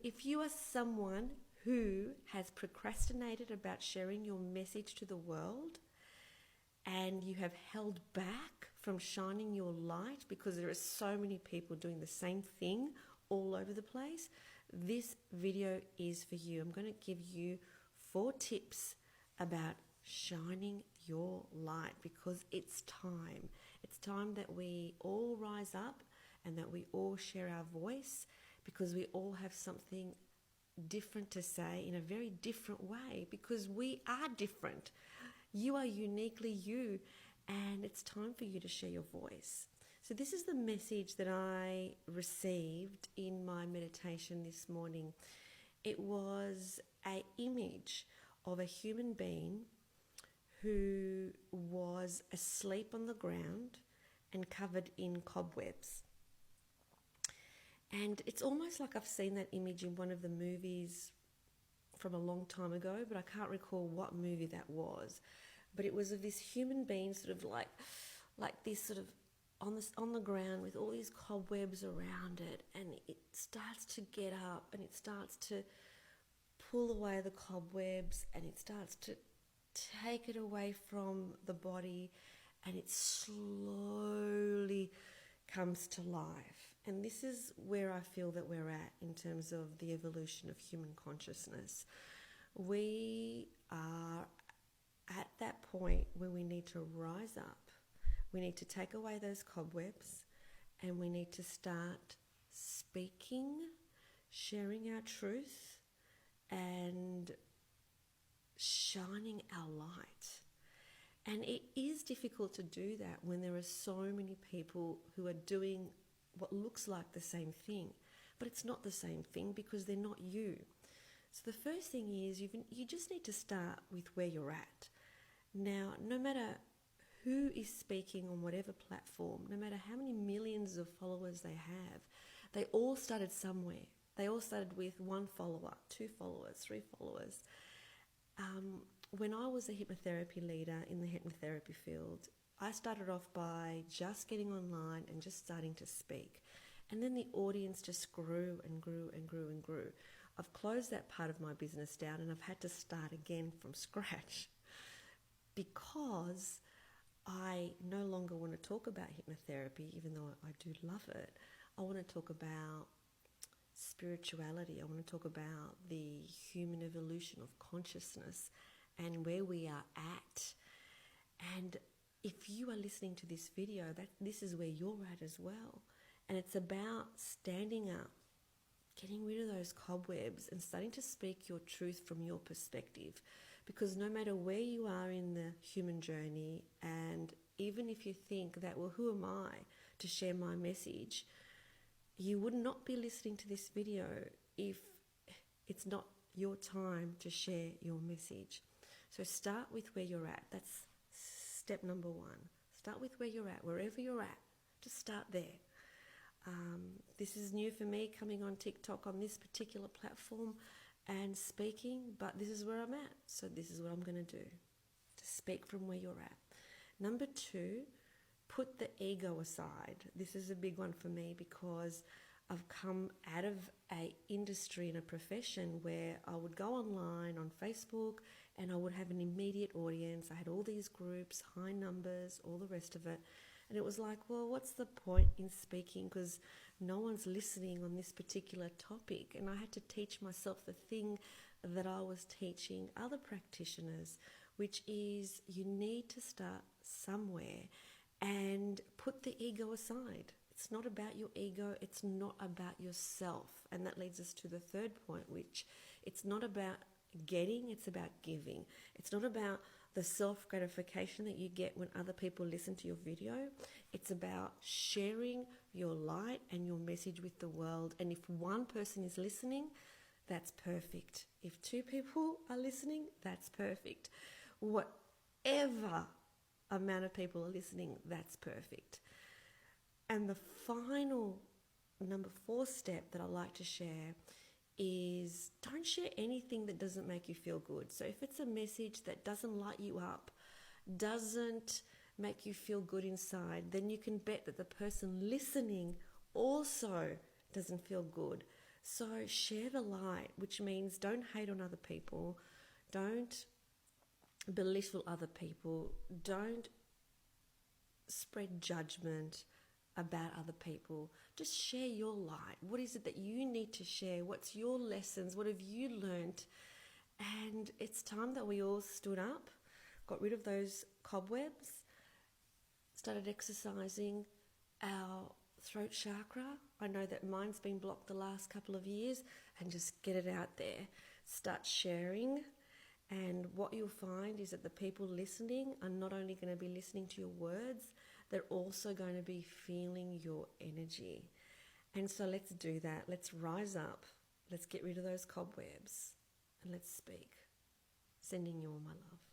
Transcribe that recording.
if you are someone who has procrastinated about sharing your message to the world and you have held back from shining your light because there are so many people doing the same thing all over the place, this video is for you. I'm going to give you 4 tips about shining your light because it's time. It's time that we all rise up and that we all share our voice because we all have something different to say in a very different way because we are different. You are uniquely you, and it's time for you to share your voice. So this is the message that I received in my meditation this morning. It was an image of a human being who was asleep on the ground and covered in cobwebs. And it's almost like I've seen that image in one of the movies from a long time ago, but I can't recall what movie that was. But it was of this human being sort of like this sort of on the ground with all these cobwebs around it, and it starts to get up and it starts to pull away the cobwebs and it starts to take it away from the body, and it slowly comes to life. And this is where I feel that we're at in terms of the evolution of human consciousness. We are at that point where we need to rise up. We need to take away those cobwebs and we need to start speaking, sharing our truth and shining our light. And it is difficult to do that when there are so many people who are doing what looks like the same thing, but it's not the same thing because they're not you. So the first thing is you just need to start with where you're at. Now, no matter who is speaking on whatever platform, no matter how many millions of followers they have, they all started somewhere. They all started with 1 follower, 2 followers, 3 followers. When I was a hypnotherapy leader in the hypnotherapy field, I started off by just getting online and just starting to speak. And then the audience just grew and grew and grew and grew. I've closed that part of my business down and I've had to start again from scratch because I no longer want to talk about hypnotherapy, even though I do love it. I want to talk about spirituality. I want to talk about the human evolution of consciousness and where we are at. And if you are listening to this video, this is where you're at as well. And it's about standing up, getting rid of those cobwebs and starting to speak your truth from your perspective. Because no matter where you are in the human journey, and even if you think that, well, who am I to share my message? You would not be listening to this video if it's not your time to share your message. So start with where you're at. That's step number 1. Start with where you're at. Wherever you're at, just start there. This is new for me, coming on TikTok on this particular platform and speaking, but this is where I'm at. So this is what I'm going to do, to speak from where you're at. Number 2, put the ego aside. This is a big one for me because I've come out of an industry and a profession where I would go online on Facebook and I would have an immediate audience. I had all these groups, high numbers, all the rest of it. And it was like, well, what's the point in speaking because no one's listening on this particular topic? And I had to teach myself the thing that I was teaching other practitioners, which is you need to start somewhere and put the ego aside. It's not about your ego. It's not about yourself. And that leads us to the 3rd point, which it's not about getting, it's about giving. It's not about the self-gratification that you get when other people listen to your video. It's about sharing your light and your message with the world. And if 1 person is listening, that's perfect. If 2 people are listening, that's perfect. Whatever amount of people are listening, that's perfect. And the final number 4 step that I like to share is don't share anything that doesn't make you feel good. So if it's a message that doesn't light you up, doesn't make you feel good inside, then you can bet that the person listening also doesn't feel good. So share the light, which means don't hate on other people, don't belittle other people, don't spread judgment about other people. Just share your light. What is it that you need to share? What's your lessons? What have you learnt? And it's time that we all stood up, got rid of those cobwebs, started exercising our throat chakra. I know that mine's been blocked the last couple of years, and just get it out there. Start sharing. And what you'll find is that the people listening are not only going to be listening to your words, they're also going to be feeling your energy. And so let's do that. Let's rise up. Let's get rid of those cobwebs. And let's speak. Sending you all my love.